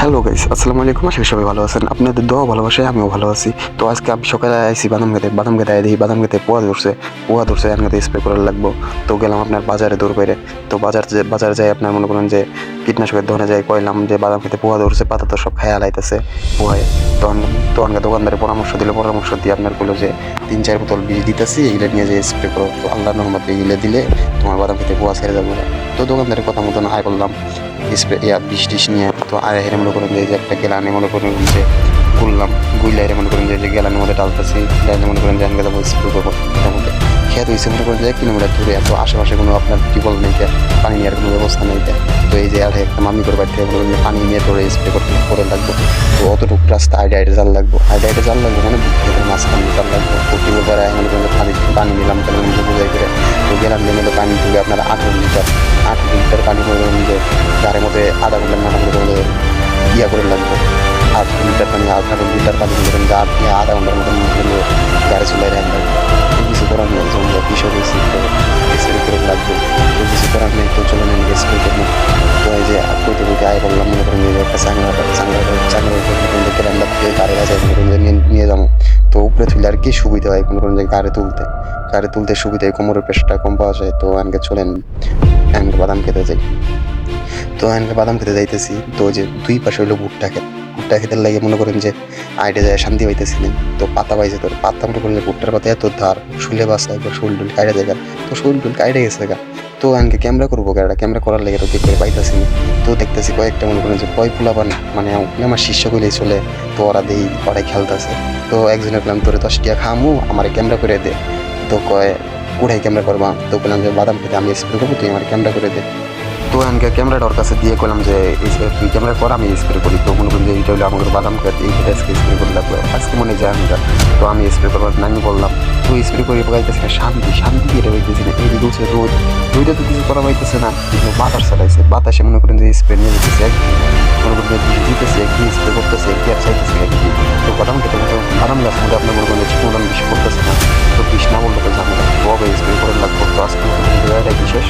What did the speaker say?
Hello guys, আসসালামু আলাইকুম। আশা করি সবাই ভালো আছেন। আপনাদের দোয়া ভালোবাসায় আমিও ভালো আছি। তো আজকে আমি সকালে আইছি বাদাম খেতে দেখি বাদাম খেতে পোয়া ধরছে এখন খেতে স্প্রে করার লাগবো। তো গেলাম আপনার বাজারে দৌড় বাইরে। তো বাজার যাই আপনার মনে করেন যে কীটনাশকের দোকানে যাই কইলাম যে বাদাম খেতে পোয়া ধরছে, পাতা তো সব খায়া লাইতেছে পোয়ায়। তখন দোকানদারে পরামর্শ দিয়ে আপনার বললো যে 3-4 বোতল বিষ দিতেছি, এগুলো নিয়ে যে স্প্রে করো। তো আল্লাহর রহমতে এগুলো দিলে তোমার বাদাম খেতে পোয়া ছেড়ে যাবো। তো দোকানদারের কথা মতন আয় করলাম স্প্রে বিষ টিষ নিয়ে। তো আর হেরে মনে করেন যে একটা গেলানে মনে করেন যে গুইলাইরে মনে করেন যে গেলানের মধ্যে ডালতেছি, ডাইলে মনে করেন যে আমি যাবো স্প্রে করবো। তার মধ্যে খেয়াল হয়েছে মনে করেন যে 1 কিলোমিটার দূরে, এত আশেপাশে কোনো আপনার টিউবওয়েল নেই, পানি নেওয়ার কোনো ব্যবস্থা নেই। তো এই যে আর একটা মামি করে বাড়ি থেকে মনে করেন পানি নিয়ে ধরে স্প্রে করে লাগবো। তো অতটুকু রাস্তা আইডে জাল লাগবো মানে মাঝখানে জাল লাগবো। তো টিউবওয়েল দ্বারা মনে করেন পানি নিলাম বুঝাই করে। তো গেলাম মধ্যে পানি তুলে আপনার 18 লিটার পানি মনে করেন যে গাড়ির মধ্যে আধা ঘন্টার নানা করে ইয়া করে লাগবো। 18 লিটার পানি মনে করেন যে আধা ঘন্টার মতন গাড়ি চলে রাখবো। কিছু করার নেই, যেমন বিষয় রয়েছে স্প্রে করে লাগবে। তো কিছু করার নেই, তো চলে নেন স্প্রে করবো। তো এই যে বইতে আয় করলাম মনে করেন যে একটা চাংড়া গাড়ি বাজায় মনে করেন যে নিয়ে যাবো। তো উপরে তুলে আর কি সুবিধা হয় মনে করেন যে গাড়ি তুলতে সুবিধা হয়, কোমরের পেশটা কম পাওয়া যায়। তো আমাকে চলেন বাদাম খেতে যাই। তো আমি বাদাম খেতে যাইতেছি। তো ওই যে দুই পাশে হইলো ভুট্টা খেতে লাগে মনে করেন যে আইডে যায় শান্তি পাইতেছি না। তো পাতা পাইছে, তোর পাতা মনে করেন যে ভুট্টার পাতা এত ধার শুলে বাসা একবার শরীর টুল কাইডে যায়। তো শরীর টুল কাইডে গেছে গা। তো আমাকে ক্যামেরা করবো ক্যামেরা করার লেগে তো দেখতে পাইতেছি না। তো দেখতেছি কয়েকটা মনে করেন যে পোলাপান মানে আমার শিষ্য কইলেই চলে। তো ওরাই খেলতেছে। তো একজনের বললাম তোরে 10 টাকা খামু, আমার ক্যামেরা করে দে। তো কয় কোথায় ক্যামেরা করবা? তো বললাম যে বাদাম খেতে আমি স্প্রে করবো, তুই আমার ক্যামেরা করে দে। তো এনকে ক্যামেরাটা ওর কাছে দিয়ে করলাম যে তুই ক্যামেরা কর, আমি স্প্রে করি। তো মনে করেন যে এইটা হলো আমাদের বাদাম খেতে, এই খেতে আজকে স্প্রে করে লাগবে, আজকে মনে যায় আমি। তো আমি স্প্রে করবার আমি বললাম তো স্প্রে করে পাইতেছে না, শান্তি এটা হইতেছি না। এই দিকে হচ্ছে রোদটা তো কিছু করা পাইতেছে না, কিন্তু বাতাসে মনে করেন যে স্প্রে নিয়ে যেতেছে একদিন, মনে করেন যে দিতেছে একদিন স্প্রে করতেছে একদিন আর চাইতেছে একদিন। তো বাদাম খেতে বাদাম গাছ মধ্যে আপনার মনে করেন যে ঠিক মতন বেশি করতেছে না। তো বিষ না বললে তো ঝামেলা, স্প্রে করে লাগবো। তো আজকে বিশেষ